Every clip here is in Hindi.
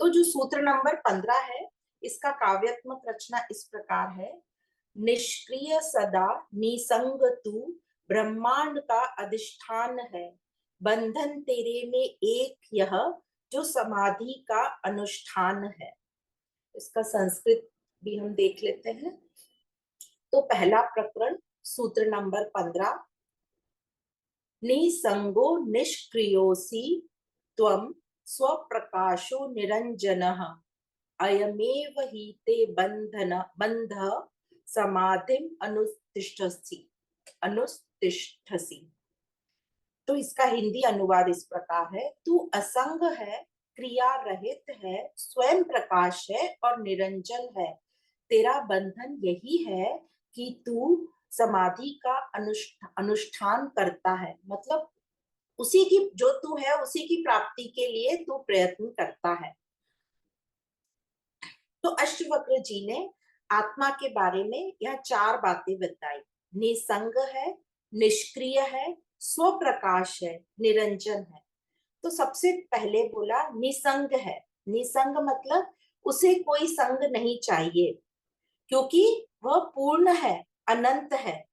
तो जो सूत्र नंबर 15 है, इसका काव्यात्मक रचना इस प्रकार है। निष्क्रिय सदा निसंग तू ब्रह्मांड का अधिष्ठान है, बंधन तेरे में एक यह जो समाधि का अनुष्ठान है। इसका संस्कृत भी हम देख लेते हैं। तो पहला प्रकरण सूत्र नंबर 15, निसंगो निष्क्रियोसि त्वं स्वप्रकाशो निरंजनः, अयमेव हि ते बंध समाधिम अनुतिष्ठसि। तो इसका हिंदी अनुवाद इस प्रकार है। तू असंग है, क्रिया रहित है, स्वयं प्रकाश है और निरंजन है। तेरा बंधन यही है कि तू समाधि का अनुष्ठान करता है, मतलब उसी की जो तू है उसी की प्राप्ति के लिए तू प्रयत्न करता है। तो अष्टवक्र जी ने आत्मा के बारे में यह चार बातें बताई। निसंग है, निष्क्रिय है, स्वप्रकाश है, निरंजन है। तो सबसे पहले बोला निसंग है। निसंग मतलब उसे कोई संग नहीं चाहिए, क्योंकि वह पूर्ण है, अनंत है,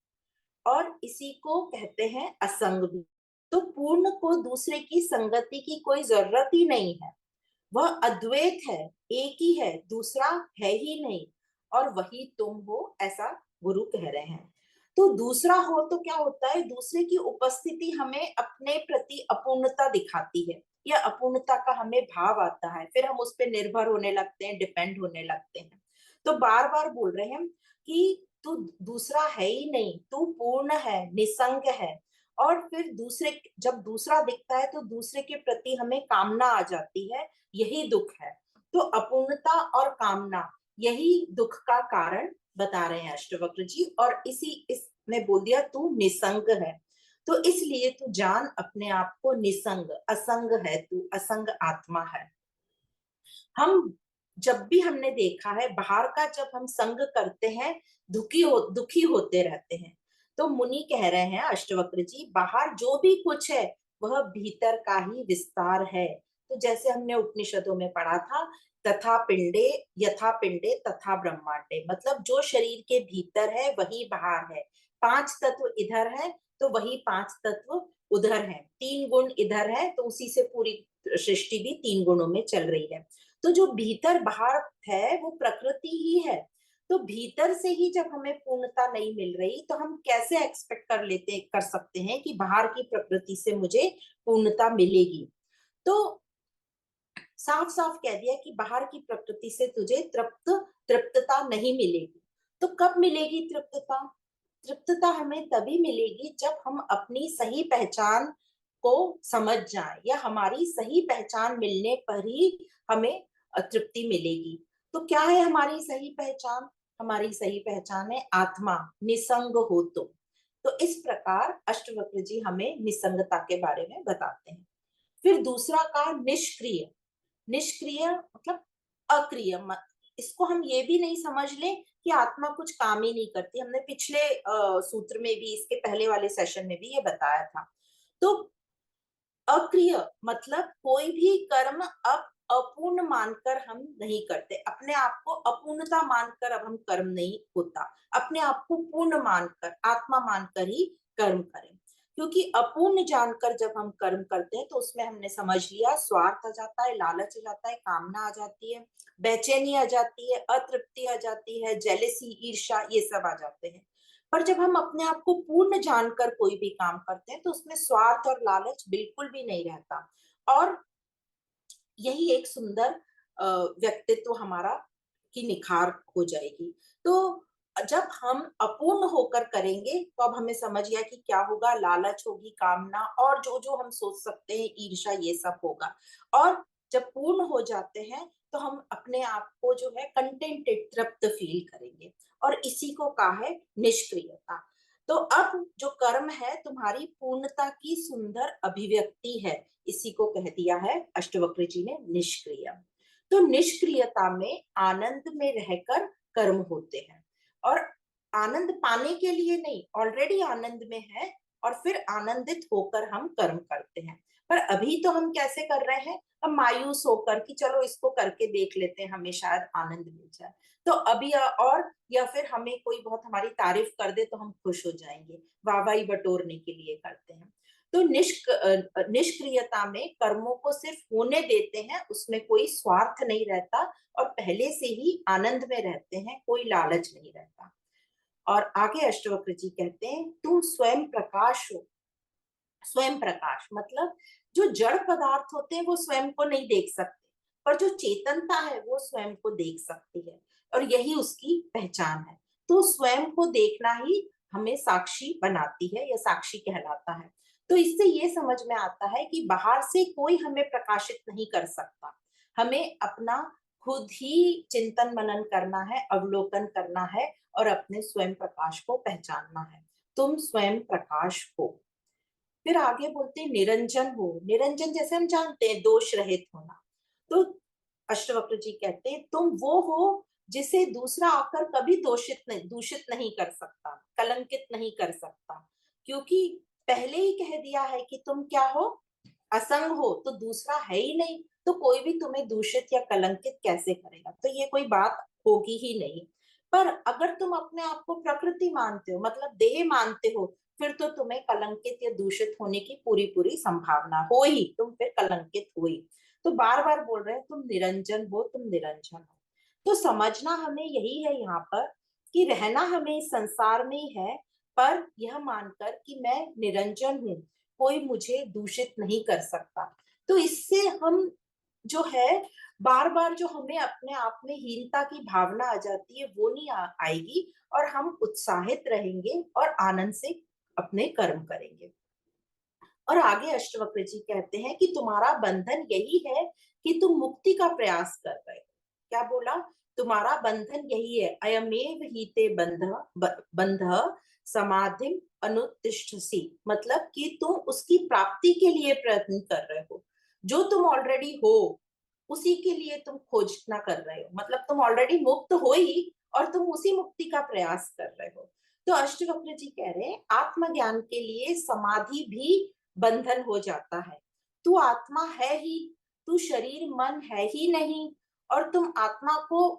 और इसी को कहते हैं असंग भी। तो पूर्ण को दूसरे की संगति की कोई जरूरत ही नहीं है। वह अद्वैत है, एक ही है, दूसरा है ही नहीं, और वही तुम हो, ऐसा गुरु कह रहे हैं। तो दूसरा हो तो क्या होता है, दूसरे की उपस्थिति हमें अपने प्रति अपूर्णता दिखाती है, या अपूर्णता का हमें भाव आता है, फिर हम उस पर निर्भर होने लगते हैं, डिपेंड होने लगते हैं। तो बार बार बोल रहे हैं कि तू दूसरा है ही नहीं, तू पूर्ण है, निसंग है। और फिर दूसरे, जब दूसरा दिखता है तो दूसरे के प्रति हमें कामना आ जाती है, यही दुख है। तो अपूर्णता और कामना, यही दुख का कारण बता रहे हैं अष्टवक्र जी। और इसी इसने बोल दिया तू निसंग है, तो इसलिए तू जान अपने आप को निसंग, असंग है, तू असंग आत्मा है। हम जब भी हमने देखा है, बाहर का जब हम संग करते हैं, दुखी होते रहते हैं। तो मुनि कह रहे हैं अष्टवक्र जी, बाहर जो भी कुछ है वह भीतर का ही विस्तार है। तो जैसे हमने उपनिषदों में पढ़ा था, तथा पिंडे यथा पिंडे तथा ब्रह्मांडे, मतलब जो शरीर के भीतर है वही बाहर है। पांच तत्व इधर है तो वही पांच तत्व उधर है, तीन गुण इधर है तो उसी से पूरी सृष्टि भी तीन गुणों में चल रही है। तो जो भीतर बाहर है वो प्रकृति ही है। तो भीतर से ही जब हमें पूर्णता नहीं मिल रही, तो हम कैसे एक्सपेक्ट कर सकते हैं कि बाहर की प्रकृति से मुझे पूर्णता मिलेगी। तो साफ साफ कह दिया कि बाहर की प्रकृति से तुझे तृप्तता नहीं मिलेगी। तो कब मिलेगी तृप्तता? तृप्तता हमें तभी मिलेगी जब हम अपनी सही पहचान को समझ जाएं, या हमारी सही पहचान मिलने पर ही हमें तृप्ति मिलेगी। तो क्या है हमारी सही पहचान? हमारी सही पहचान है आत्मा, निसंग हो तुम। तो इस प्रकार अष्टवक्र जी हमें निसंगता के बारे में बताते हैं। फिर दूसरा का निष्क्रिय। निष्क्रिय मतलब अक्रिय। इसको हम ये भी नहीं समझ लें कि आत्मा कुछ काम ही नहीं करती। हमने पिछले सूत्र में भी, इसके पहले वाले सेशन में भी ये बताया था। तो अक्रिय मतलब कोई भी कर्म अब अपूर्ण मानकर हम नहीं करते, अपने आप को अपूर्णता मानकर अब हम कर्म नहीं होता, अपने आप को पूर्ण मानकर, आत्मा मानकर ही कर्म करें। क्योंकि अपूर्ण जानकर जब हम कर्म करते हैं तो उसमें हमने समझ लिया स्वार्थ आ जाता है, लालच आ जाता है, कामना आ जाती है, बेचैनी आ जाती है, अतृप्ति आ जाती है, जेलेसी, ईर्ष्या, ये सब आ जाते हैं। पर जब हम अपने आप को पूर्ण जानकर कोई भी काम करते हैं तो उसमें स्वार्थ और लालच बिल्कुल भी नहीं रहता, और यही एक सुंदर व्यक्तित्व हमारा की निखार हो जाएगी। तो जब हम अपूर्ण होकर करेंगे तो अब हमें समझ गया कि क्या होगा, लालच होगी, कामना, और जो जो हम सोच सकते हैं, ईर्ष्या, ये सब होगा। और जब पूर्ण हो जाते हैं तो हम अपने आप को जो है कंटेंटेड, तृप्त फील करेंगे, और इसी को कहा है निष्क्रियता। तो अब जो कर्म है तुम्हारी पूर्णता की सुंदर अभिव्यक्ति है, इसी को कह दिया है अष्टवक्र जी ने निष्क्रिय। तो निष्क्रियता में आनंद में रहकर कर्म होते हैं, और आनंद पाने के लिए नहीं, ऑलरेडी आनंद में है, और फिर आनंदित होकर हम कर्म करते हैं। पर अभी तो हम कैसे कर रहे हैं, हम मायूस होकर कि चलो इसको करके देख लेते हैं, हमें शायद आनंद मिल जाए। तो अभी और या फिर हमें कोई बहुत हमारी तारीफ कर दे तो हम खुश हो जाएंगे, वाहवाही बटोरने के लिए करते हैं। तो निष्क्रियता में कर्मों को सिर्फ होने देते हैं, उसमें कोई स्वार्थ नहीं रहता और पहले से ही आनंद में रहते हैं, कोई लालच नहीं रहता। और आगे अष्टवक्र जी कहते हैं, तुम स्वयं प्रकाश हो। स्वयं प्रकाश मतलब जो जड़ पदार्थ होते हैं वो स्वयं को नहीं देख सकते, पर जो चेतनता है वो स्वयं को देख सकती है, और यही उसकी पहचान है। तो स्वयं को देखना ही हमें साक्षी बनाती है या साक्षी कहलाता है। तो इससे ये समझ में आता है कि बाहर से कोई हमें प्रकाशित नहीं कर सकता, हमें अपना खुद ही चिंतन मनन करना है, अवलोकन करना है और अपने स्वयं प्रकाश को पहचानना है। तुम स्वयं प्रकाश हो। फिर आगे बोलते हैं निरंजन हो। निरंजन जैसे हम जानते हैं दोष रहित होना। तो अष्टवक्र जी कहते हैं तुम वो हो जिसे दूसरा आकर कभी दूषित नहीं कर सकता, कलंकित नहीं कर सकता, क्योंकि पहले ही कह दिया है कि तुम क्या हो, असंग हो, तो दूसरा है ही नहीं, तो कोई भी तुम्हें दूषित या कलंकित कैसे करेगा, तो ये कोई बात होगी ही नहीं। पर अगर तुम अपने आप को प्रकृति मानते हो, मतलब देह मानते हो, फिर तो तुम्हें कलंकित या दूषित होने की पूरी पूरी संभावना हो ही, तुम फिर कलंकित हो ही। तो बार बार बोल रहे हैं तुम निरंजन हो, तुम निरंजन हो। तो समझना हमें यही है यहाँ पर कि रहना हमें इस संसार में ही है, पर यह मानकर कि मैं निरंजन हूँ, कोई मुझे दूषित नहीं कर सकता। तो इससे हम जो है, बार बार जो हमें अपने आप में हीनता की भावना आ जाती है वो नहीं आएगी, और हम उत्साहित रहेंगे और आनंद से अपने कर्म करेंगे। और आगे अष्टवक्र जी कहते हैं कि तुम्हारा बंधन यही है कि तुम मुक्ति का प्रयास कर रहे हो। क्या बोला, तुम्हारा बंधन यही है, अयमेव ही ते बंध समाधिम अनुतिष्ठसि, मतलब कि तुम उसकी प्राप्ति के लिए प्रयत्न कर रहे हो। जो तुम ऑलरेडी हो उसी के लिए तुम खोजना कर रहे हो, मतलब तुम ऑलरेडी मुक्त हो ही और तुम उसी मुक्ति का प्रयास कर रहे हो। तो अष्टवक्र जी कह रहे हैं आत्मज्ञान के लिए समाधि भी बंधन हो जाता है। तू आत्मा है ही, तू शरीर मन है ही नहीं, और तुम आत्मा को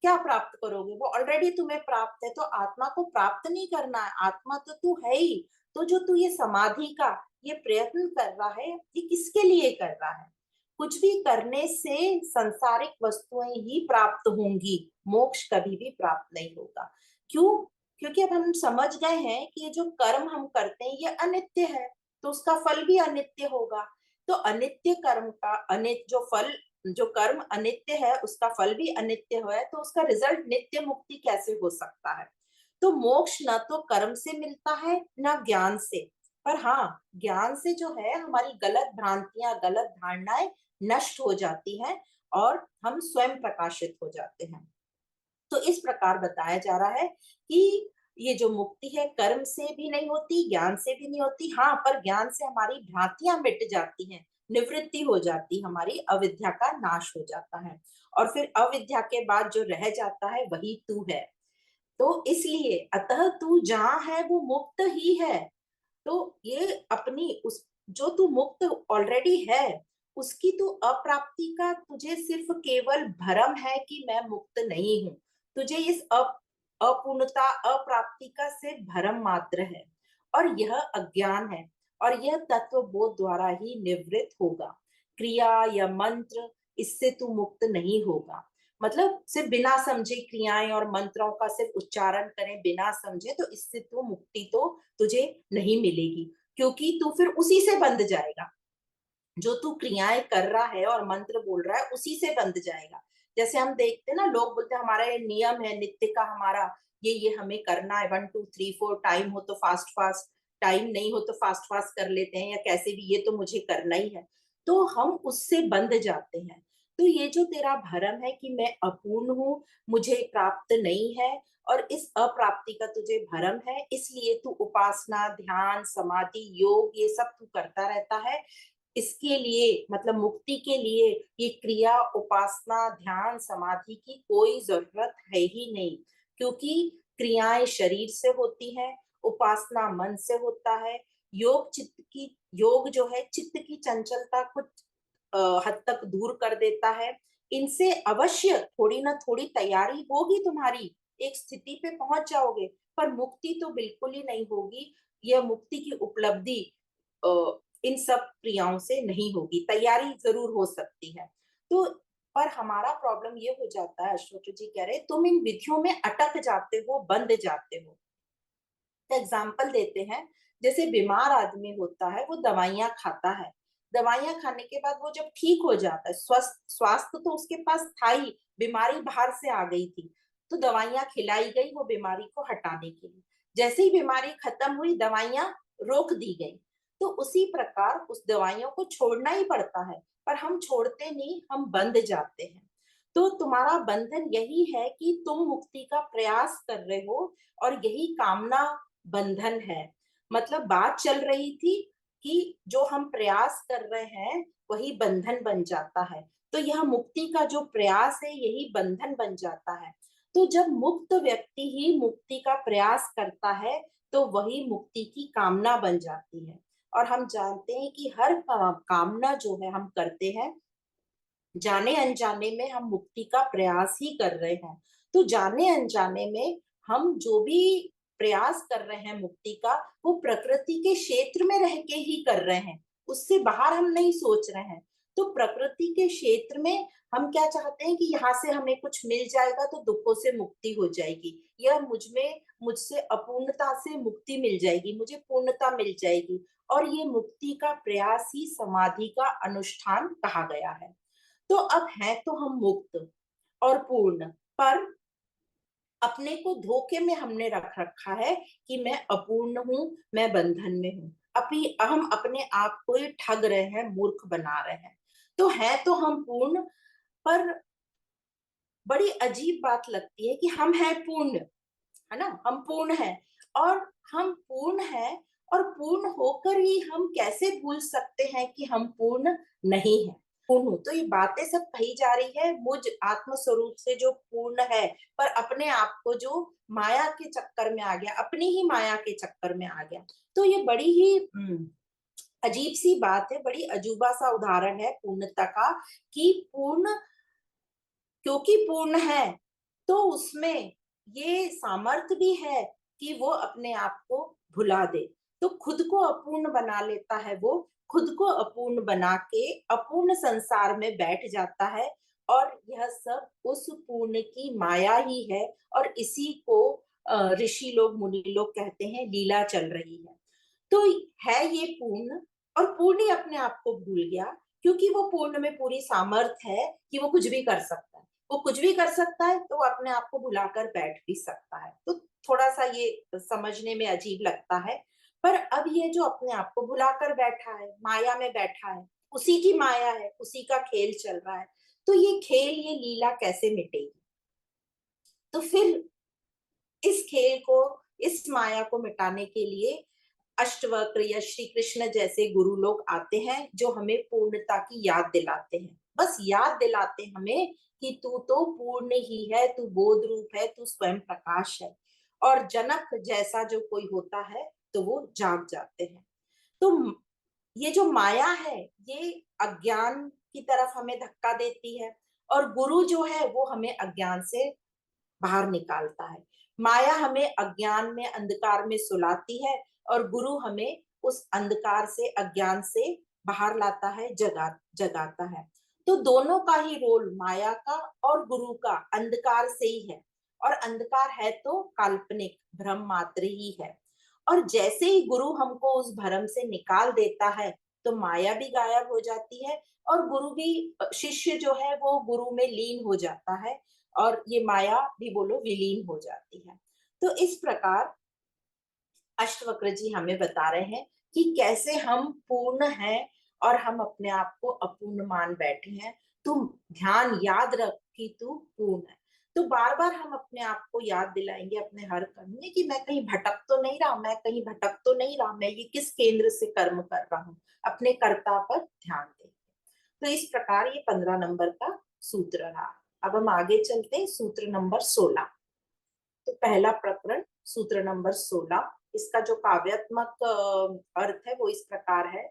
क्या प्राप्त करोगे, वो ऑलरेडी तुम्हें प्राप्त है, तो आत्मा को प्राप्त नहीं करना है, आत्मा तो तू है ही। तो जो तू ये समाधि का ये प्रयत्न कर रहा है, ये किसके लिए कर रहा है, कुछ भी करने से संसारिक वस्तुएं ही प्राप्त होंगी, मोक्ष कभी भी प्राप्त नहीं होगा। क्यों, क्योंकि अब हम समझ गए हैं कि ये जो कर्म हम करते हैं ये अनित्य है, तो उसका फल भी अनित्य होगा। तो अनित्य कर्म का अनित्य जो फल, जो कर्म अनित्य है उसका फल भी अनित्य है, तो उसका रिजल्ट नित्य मुक्ति कैसे हो सकता है। तो मोक्ष न तो कर्म से मिलता है न ज्ञान से, पर हाँ ज्ञान से जो है हमारी गलत भ्रांतियां गलत धारणाएं नष्ट हो जाती हैं और हम स्वयं प्रकाशित हो जाते हैं। तो इस प्रकार बताया जा रहा है कि ये जो मुक्ति है कर्म से भी नहीं होती, ज्ञान से भी नहीं होती, हाँ पर ज्ञान से हमारी भ्रांतियां मिट जाती हैं, निवृत्ति हो जाती, हमारी अविद्या का नाश हो जाता है, और फिर अविद्या के बाद जो रह जाता है वही तू है। तो इसलिए अतः तू जहां है वो मुक्त ही है। तो ये अपनी उस जो तू मुक्त ऑलरेडी है उसकी तू अप्राप्ति का तुझे सिर्फ केवल भ्रम है कि मैं मुक्त नहीं हूं, तुझे इस अपूर्णता अप्राप्ति का सिर्फ भ्रम मात्र है, और यह अज्ञान है, और यह तत्व बोध द्वारा ही निवृत्त होगा। क्रिया या मंत्र इससे तू मुक्त नहीं होगा, मतलब सिर्फ बिना समझे क्रियाएं और मंत्रों का सिर्फ उच्चारण करें बिना समझे, तो इससे तो मुक्ति तो तुझे नहीं मिलेगी, क्योंकि तू फिर उसी से बंध जाएगा। जो तू क्रियाएं कर रहा है और मंत्र बोल रहा है उसी से बंध जाएगा। जैसे हम देखते हैं ना, लोग बोलते हैं हमारा ये नियम है नित्य का, हमारा ये हमें करना है, 1 2 3 4, टाइम हो तो फास्ट फास्ट, टाइम नहीं हो तो फास्ट फास्ट कर लेते हैं, या कैसे भी ये तो मुझे करना ही है, तो हम उससे बंध जाते हैं। तो ये जो तेरा भरम है कि मैं अपूर्ण हूँ, मुझे प्राप्त नहीं है, और इस अप्राप्ति का तुझे भरम है, इसलिए तू उपासना ध्यान समाधि योग ये सब तू करता रहता है। इसके लिए मतलब मुक्ति के लिए ये क्रिया उपासना ध्यान समाधि की कोई जरूरत है ही नहीं, क्योंकि क्रियाएं शरीर से होती हैं, उपासना मन से होता है, योग जो है चित्त की चंचलता कुछ हद तक दूर कर देता है। इनसे अवश्य थोड़ी ना थोड़ी तैयारी होगी तुम्हारी, एक स्थिति पे पहुंच जाओगे, पर मुक्ति तो बिल्कुल ही नहीं होगी। यह मुक्ति की उपलब्धि इन सब क्रियाओं से नहीं होगी। तैयारी जरूर हो सकती है। तो पर हमारा प्रॉब्लम ये हो जाता है, अशोक जी कह रहे तुम इन विधियों में अटक जाते हो, बंध जाते हो। एग्जाम्पल देते हैं, जैसे बीमार आदमी होता है, वो दवाइयां खाता है, दवाइयां खाने के बाद वो जब ठीक हो जाता है, स्वस्थ स्वास्थ्य तो उसके पास था ही, बीमारी बाहर से आ गई थी, तो दवाइयां खिलाई गई वो बीमारी को हटाने के लिए। जैसे ही बीमारी खत्म हुई, दवाइयां रोक दी गई। तो उसी प्रकार उस दवाइयों को छोड़ना ही पड़ता है, पर हम छोड़ते नहीं, हम बंध जाते हैं। तो तुम्हारा बंधन यही है कि तुम मुक्ति का प्रयास कर रहे हो, और यही कामना बंधन है। मतलब बात चल रही थी कि जो हम प्रयास कर रहे हैं वही बंधन बन जाता है। तो यह मुक्ति का जो प्रयास है यही बंधन बन जाता है। तो जब मुक्त व्यक्ति ही मुक्ति का प्रयास करता है तो वही मुक्ति की कामना बन जाती है। और हम जानते हैं कि हर कामना जो है हम करते हैं, जाने अनजाने में हम मुक्ति का प्रयास ही कर रहे हैं। तो जाने अनजाने में हम जो भी प्रयास कर रहे हैं मुक्ति का, वो प्रकृति के क्षेत्र में रह के ही कर रहे हैं, उससे बाहर हम नहीं सोच रहे हैं। तो प्रकृति के क्षेत्र में हम क्या चाहते हैं कि यहाँ से हमें कुछ मिल जाएगा तो दुखों से मुक्ति हो जाएगी, या मुझसे अपूर्णता से मुक्ति मिल जाएगी, मुझे पूर्णता मिल जाएगी। और ये मुक्ति का प्रयास ही समाधि का अनुष्ठान कहा गया है। तो अब है तो हम मुक्त और पूर्ण, पर अपने को धोखे में हमने रख रखा है कि मैं अपूर्ण हूं, मैं बंधन में हूं। अपनी हम अपने आप को ही ठग रहे हैं, मूर्ख बना रहे हैं। तो है तो हम पूर्ण, पर बड़ी अजीब बात लगती है कि हम हैं पूर्ण, है ना, हम पूर्ण हैं, और हम पूर्ण हैं, और पूर्ण होकर ही हम कैसे भूल सकते हैं कि हम पूर्ण नहीं है, पूर्ण हूं। तो ये बातें सब कही जा रही है मुझ आत्म स्वरूप से जो पूर्ण है, पर अपने आप को जो माया के चक्कर में आ गया, अपनी ही माया के चक्कर में आ गया। तो ये बड़ी ही अजीब सी बात है, बड़ी अजूबा सा उदाहरण है पूर्णता का, कि पूर्ण क्योंकि पूर्ण है तो उसमें ये सामर्थ्य भी है कि वो अपने आप को भुला दे। तो खुद को अपूर्ण बना लेता है, वो खुद को अपूर्ण बना के अपूर्ण संसार में बैठ जाता है। और यह सब उस पूर्ण की माया ही है, और इसी को ऋषि लोग मुनि लोग कहते हैं लीला चल रही है। तो है ये पूर्ण, और पूर्ण ही अपने आप को भूल गया, क्योंकि वो पूर्ण में पूरी सामर्थ्य है कि वो कुछ भी कर सकता है। वो कुछ भी कर सकता है तो वो अपने आप को भुलाकर बैठ भी सकता है। तो थोड़ा सा ये समझने में अजीब लगता है। पर अब ये जो अपने आप को भुलाकर बैठा है, माया में बैठा है, उसी की माया है, उसी का खेल चल रहा है। तो ये खेल, ये लीला कैसे मिटेगी? तो फिर इस खेल को, इस माया को मिटाने के लिए अष्टवक्र या श्री कृष्ण जैसे गुरु लोग आते हैं, जो हमें पूर्णता की याद दिलाते हैं। बस याद दिलाते हमें कि तू तो पूर्ण ही है, तू बोध रूप है, तू स्वयं प्रकाश है। और जनक जैसा जो कोई होता है तो वो जाग जाते हैं। तो ये जो माया है, ये अज्ञान की तरफ हमें धक्का देती है, और गुरु जो है वो हमें अज्ञान से बाहर निकालता है। माया हमें अज्ञान में, अंधकार में सुलाती है, और गुरु हमें उस अंधकार से, अज्ञान से बाहर लाता है, जगाता है। तो दोनों का ही रोल, माया का और गुरु का, अंधकार से ही है। और अंधकार है तो काल्पनिक भ्रम मात्र ही है। और जैसे ही गुरु हमको उस भ्रम से निकाल देता है तो माया भी गायब हो जाती है, और गुरु भी, शिष्य जो है वो गुरु में लीन हो जाता है, और ये माया भी बोलो विलीन हो जाती है। तो इस प्रकार अष्टवक्र जी हमें बता रहे हैं कि कैसे हम पूर्ण हैं और हम अपने आप को अपूर्ण मान बैठे हैं। तुम ध्यान याद रख कि तू पूर्ण है। तो बार बार हम अपने आप को याद दिलाएंगे अपने हर कर्म में कि मैं कहीं भटक तो नहीं रहा, मैं कहीं भटक तो नहीं रहा, मैं ये किस केंद्र से कर्म कर रहा हूँ, अपने कर्ता पर ध्यान देंगे। तो इस प्रकार ये 15 नंबर का सूत्र रहा। अब हम आगे चलते हैं सूत्र नंबर 16। तो पहला प्रकरण सूत्र नंबर 16, इसका जो काव्यात्मक अर्थ है वो इस प्रकार है।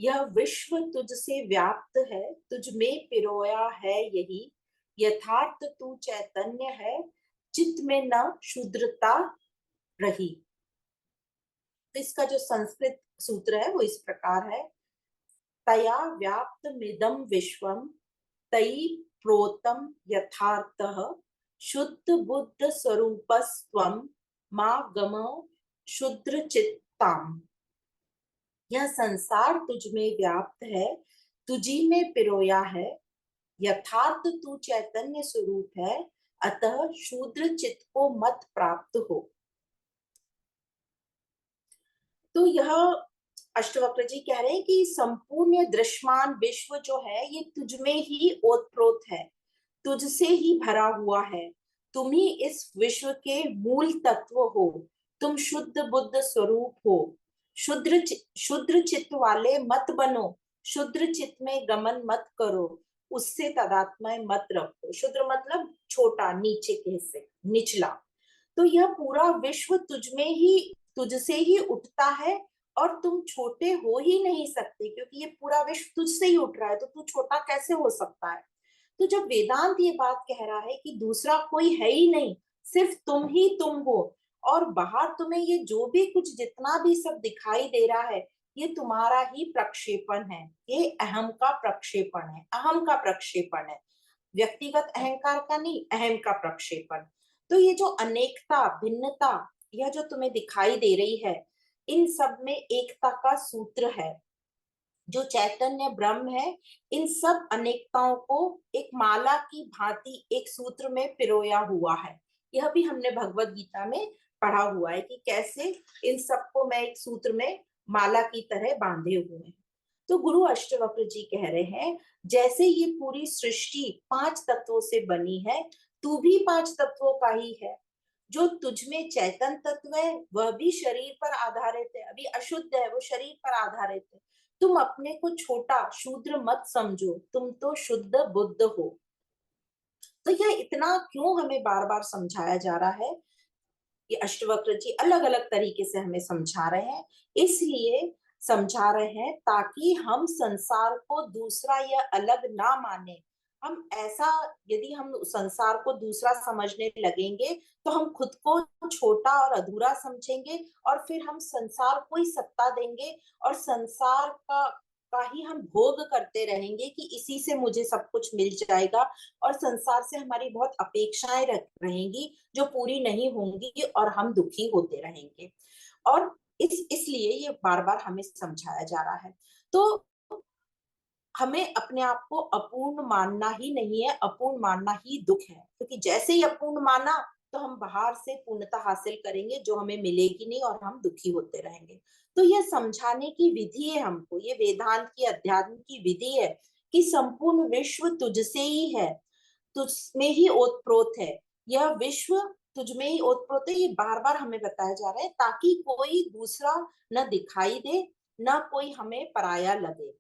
यह विश्व तुझसे व्याप्त है, तुझ में पिरोया है यही, यथार्थ तू चैतन्य है, चित्त में न शूद्रता रही। तो इसका जो संस्कृत सूत्र है वो इस प्रकार है। तया व्याप्त मिदम विश्वम, तयि प्रोतम यथार्थः, शुद्ध बुद्ध स्वरूपस्त्वं, मा गम शुद्र चित्ताम। यह संसार तुझ में व्याप्त है, तुझी में पिरोया है, यथार्थ तू चैतन्य स्वरूप है, अतः शूद्र चित्त को मत प्राप्त हो। तो यह अष्टवक्र जी कह रहे हैं कि संपूर्ण दृश्यमान विश्व जो है ये तुझ में ही ओतप्रोत है, तुझसे ही भरा हुआ है। तुम ही इस विश्व के मूल तत्व हो, तुम शुद्ध बुद्ध स्वरूप हो। शुद्र चित्त वाले मत बनो, शुद्र चित्त में गमन मत करो, उससे तदात्मय मत रखो। शुद्र मतलब छोटा, नीचे के हिस्से, निचला। तो यह पूरा विश्व तुझसे ही उठता है, और तुम छोटे हो ही नहीं सकते, क्योंकि ये पूरा विश्व तुझसे ही उठ रहा है, तो तू छोटा कैसे हो सकता है। तो जब वेदांत ये बात कह रहा है कि दूसरा कोई है ही नहीं, सिर्फ तुम ही तुम हो, और बाहर तुम्हें ये जो भी कुछ जितना भी सब दिखाई दे रहा है, ये तुम्हारा ही प्रक्षेपण है, ये अहम का प्रक्षेपण है, अहम का प्रक्षेपण है, व्यक्तिगत अहंकार का नहीं, अहम का प्रक्षेपण। तो ये जो अनेकता, भिन्नता, यह जो तुम्हें दिखाई दे रही है, इन सब में एकता का सूत्र है। जो चैतन्य ब्रह्म है, इन सब अनेकताओं को एक माला की भांति एक सूत्र में पिरोया हुआ है। यह भी हमने भगवत गीता में पढ़ा हुआ है कि कैसे इन सबको मैं एक सूत्र में माला की तरह बांधे हुए हैं। तो गुरु अष्टवक्र जी कह रहे हैं, जैसे ये पूरी सृष्टि 5 तत्वों से बनी है, तू भी 5 तत्वों का ही है। जो तुझ में चैतन्य तत्व है वह भी शरीर पर आधारित है, अभी अशुद्ध है, वो शरीर पर आधारित है। तुम अपने को छोटा शूद्र मत समझो, तुम तो शुद्ध बुद्ध हो। तो यह इतना क्यों हमें बार बार समझाया जा रहा है, ये अष्टवक्र जी अलग अलग तरीके से हमें समझा रहे हैं। इसलिए समझा रहे हैं ताकि हम संसार को दूसरा या अलग ना माने। हम ऐसा, यदि हम संसार को दूसरा समझने लगेंगे तो हम खुद को छोटा और अधूरा समझेंगे, और फिर हम संसार को ही सत्ता देंगे, और संसार का ही हम भोग करते रहेंगे कि इसी से मुझे सब कुछ मिल जाएगा, और संसार से हमारी बहुत अपेक्षाएं रहेंगी जो पूरी नहीं होंगी, और हम दुखी होते रहेंगे। और इसलिए ये बार बार हमें समझाया जा रहा है। तो हमें अपने आप को अपूर्ण मानना ही नहीं है, अपूर्ण मानना ही दुख है, क्योंकि जैसे ही अपूर्ण माना तो हम बाहर से पूर्णता हासिल करेंगे जो हमें मिलेगी नहीं, और हम दुखी होते रहेंगे। तो यह समझाने की विधि है हमको, ये वेदांत की, अध्यात्म की विधि है कि संपूर्ण विश्व तुझसे ही है, तुझ में ही ओतप्रोत है। यह विश्व तुझ में ही ओतप्रोत है, ये बार बार हमें बताया जा रहा है, ताकि कोई दूसरा न दिखाई दे, न कोई हमें पराया लगे।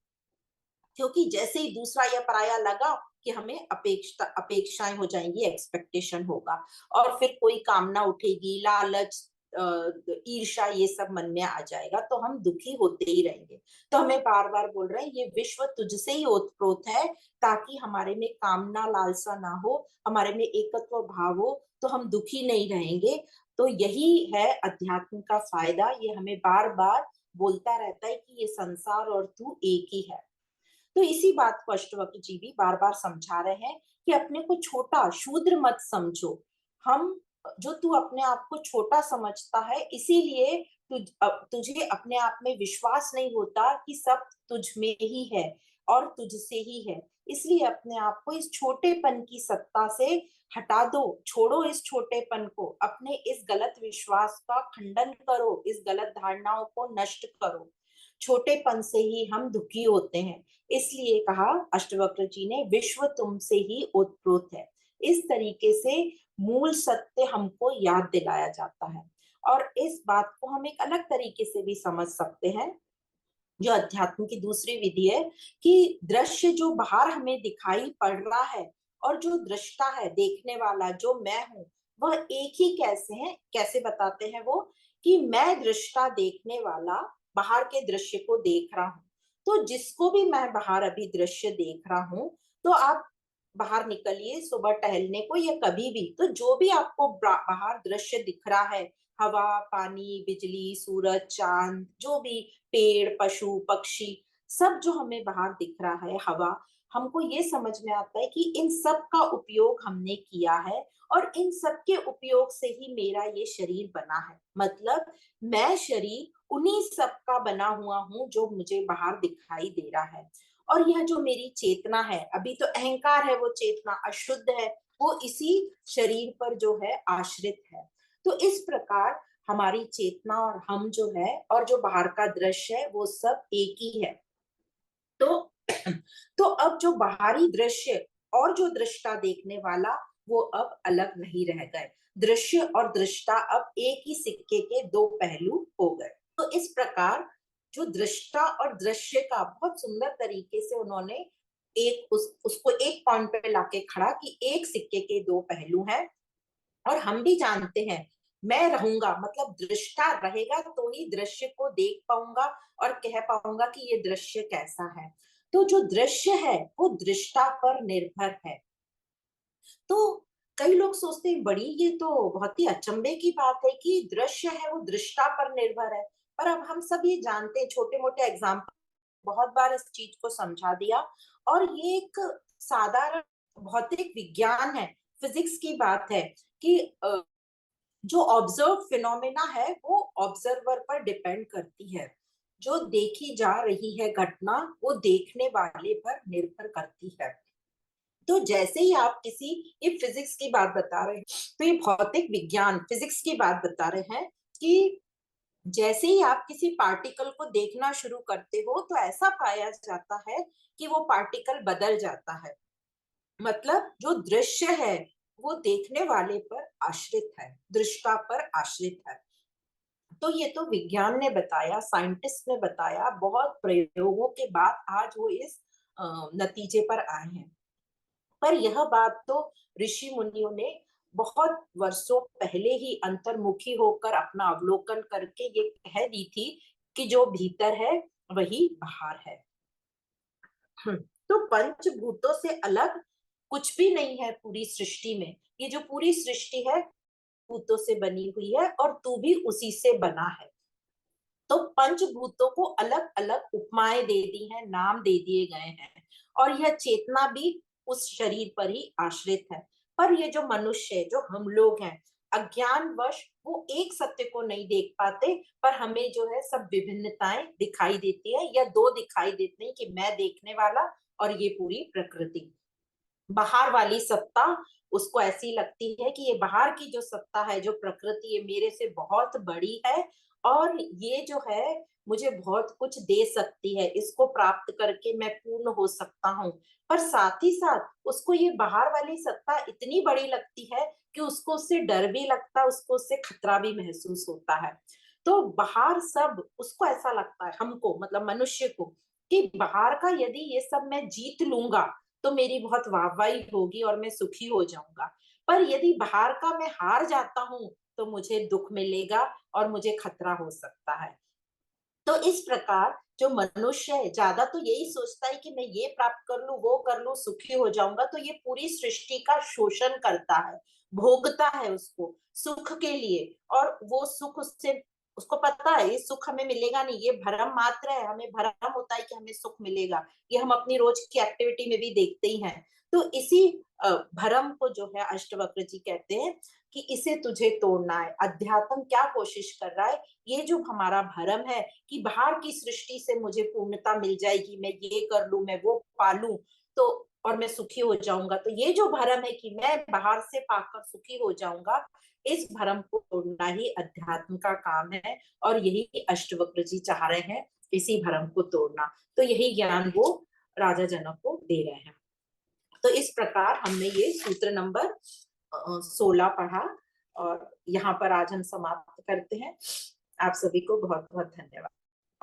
क्योंकि जैसे ही दूसरा या पराया लगा कि हमें अपेक्षाएं हो जाएंगी, एक्सपेक्टेशन होगा, और फिर कोई कामना उठेगी, लालच, ईर्ष्या, ये सब मन में आ जाएगा, तो हम दुखी होते ही रहेंगे। तो हमें बार बार बोल रहे हैं ये विश्व तुझसे ही ओतप्रोत है, ताकि हमारे में कामना लालसा ना हो, हमारे में एकत्व भाव हो, तो हम दुखी नहीं रहेंगे। तो यही है अध्यात्म का फायदा, ये हमें बार बार बोलता रहता है कि ये संसार और तू एक ही है। तो इसी बात को अष्टवक्र जी भी बार बार समझा रहे हैं कि अपने को छोटा शूद्र मत समझो। हम, जो तू अपने आप को छोटा समझता है, इसीलिए तुझे अपने आप में विश्वास नहीं होता कि सब तुझ में ही है और तुझसे ही है। इसलिए अपने आप को इस छोटेपन की सत्ता से हटा दो, छोड़ो इस छोटेपन को, अपने इस गलत विश्वास का खंडन करो, इस गलत धारणाओं को नष्ट करो। छोटेपन से ही हम दुखी होते हैं। इसलिए कहा अष्टवक्र जी ने, विश्व तुमसे ही ओतप्रोत है। इस तरीके से मूल सत्य हमको याद दिलाया जाता है। और इस बात को हम एक अलग तरीके से भी समझ सकते हैं, जो अध्यात्म की दूसरी विधि है, कि दृश्य जो बाहर हमें दिखाई पड़ रहा है, और जो दृष्टा है, देखने वाला जो मैं हूं, वह एक ही कैसे है, कैसे बताते हैं वो, कि मैं दृष्टा देखने वाला बाहर के दृश्य को देख रहा हूँ। तो जिसको भी मैं बाहर अभी दृश्य देख रहा हूँ, तो आप बाहर निकलिए सुबह टहलने को या कभी भी, तो जो भी आपको बाहर दृश्य दिख रहा है, हवा, पानी, बिजली, सूरज, चांद, जो भी पेड़, पशु, पक्षी, सब जो हमें बाहर दिख रहा है, हवा, हमको ये समझ में आता है कि इन सब का उपयोग हमने किया है और इन सब के उपयोग से ही मेरा ये शरीर बना है। मतलब मैं शरीर उन्हीं सब का बना हुआ हूँ जो मुझे बाहर दिखाई दे रहा है। और यह जो मेरी चेतना है, अभी तो अहंकार है, वो चेतना अशुद्ध है, वो इसी शरीर पर जो है आश्रित है। तो इस प्रकार हमारी चेतना और हम जो है और जो बाहर का दृश्य है वो सब एक ही है। तो तो अब जो बाहरी दृश्य और जो दृष्टा देखने वाला, वो अब अलग नहीं रह गए। दृश्य और दृष्टा अब एक ही सिक्के के दो पहलू हो गए। तो इस प्रकार जो दृष्टा और दृश्य का बहुत सुंदर तरीके से उन्होंने उसको एक पॉइंट पे लाके खड़ा कि एक सिक्के के दो पहलू हैं। और हम भी जानते हैं, मैं रहूंगा मतलब दृष्टा रहेगा तो ही दृश्य को देख पाऊंगा और कह पाऊंगा कि ये दृश्य कैसा है। तो जो दृश्य है वो दृष्टा पर निर्भर है। तो कई लोग सोचते हैं बड़ी ये तो बहुत ही अचंभे की बात है कि दृश्य है वो दृष्टा पर निर्भर है। पर अब हम सब ये जानते हैं, छोटे मोटे एग्जाम्पल बहुत बार इस चीज को समझा दिया। और ये एक साधारण भौतिक विज्ञान है, फिजिक्स की बात है कि जो ऑब्जर्व फिनोमेना है वो ऑब्जर्वर पर डिपेंड करती है। जो देखी जा रही है घटना वो देखने वाले पर निर्भर करती है। तो जैसे ही आप किसी, ये फिजिक्स की बात बता रहे हैं, तो ये भौतिक विज्ञान फिजिक्स की बात बता रहे हैं कि जैसे ही आप किसी पार्टिकल को देखना शुरू करते हो तो ऐसा पाया जाता है कि वो पार्टिकल बदल जाता है। मतलब जो दृश्य है वो देखने वाले पर आश्रित है, दृष्टा पर आश्रित है। तो ये तो विज्ञान ने बताया, साइंटिस्ट ने बताया, बहुत प्रयोगों के बाद आज वो इस नतीजे पर आए हैं। पर यह बात तो ऋषि मुनियों ने बहुत वर्षों पहले ही अंतर्मुखी होकर अपना अवलोकन करके ये कह दी थी कि जो भीतर है वही बाहर है। तो पंचभूतों से अलग कुछ भी नहीं है पूरी सृष्टि में। ये जो पूरी सृष्टि है भूतों से बनी हुई है और तू भी उसी से बना है। तो पंचभूतों को अलग अलग उपमाएं दे दी हैं, नाम दे दिए गए हैं। और यह चेतना भी उस शरीर पर ही आश्रित है। पर ये जो मनुष्य है, जो हम लोग हैं, अज्ञानवश वो एक सत्य को नहीं देख पाते, पर हमें जो है सब विभिन्नताएं दिखाई देती है, या दो दिखाई देती है कि मैं देखने वाला और ये पूरी प्रकृति। बाहर वाली सत्ता उसको ऐसी लगती है कि ये बाहर की जो सत्ता है, जो प्रकृति, ये मेरे से बहुत बड़ी है और ये जो है मुझे बहुत कुछ दे सकती है, इसको प्राप्त करके मैं पूर्ण हो सकता हूँ। पर साथ ही साथ उसको ये बाहर वाली सत्ता इतनी बड़ी लगती है कि उसको उससे डर भी लगता है, उसको उससे खतरा भी महसूस होता है। तो बाहर सब उसको ऐसा लगता है, हमको मतलब मनुष्य को, कि बाहर का यदि ये सब मैं जीत लूंगा तो मेरी बहुत वाहवाही होगी और मैं सुखी हो जाऊंगा। पर यदि बाहर का मैं हार जाता हूँ तो मुझे दुख मिलेगा और मुझे खतरा हो सकता है। तो इस प्रकार जो मनुष्य है ज्यादा तो यही सोचता है कि मैं ये प्राप्त कर लूं, वो कर लूं, सुखी हो जाऊंगा। तो ये पूरी सृष्टि का शोषण करता है, भोगता है उसको सुख के लिए। और वो सुख उससे, उसको पता है ये सुख हमें मिलेगा नहीं, ये भ्रम मात्र है। हमें भ्रम होता है कि हमें सुख मिलेगा, ये हम अपनी रोज की एक्टिविटी में भी देखते ही हैं। तो इसी भ्रम को जो है अष्टवक्र जी कहते हैं कि इसे तुझे तोड़ना है। अध्यात्म क्या कोशिश कर रहा है, ये जो हमारा भ्रम है कि बाहर की सृष्टि से मुझे पूर्णता मिल जाएगी, मैं ये कर लूं, मैं वो पालूं, तो और मैं सुखी हो जाऊंगा। तो ये जो भ्रम है कि मैं बाहर से पाकर सुखी हो जाऊंगा, इस भ्रम को तोड़ना ही अध्यात्म का काम है। और यही अष्टवक्र जी चाह रहे हैं, इसी भ्रम को तोड़ना। तो यही ज्ञान वो राजा जनक को दे रहे हैं। तो इस प्रकार हमने ये सूत्र नंबर 16 पढ़ा और यहाँ पर आज हम समाप्त करते हैं। आप सभी को बहुत बहुत धन्यवाद।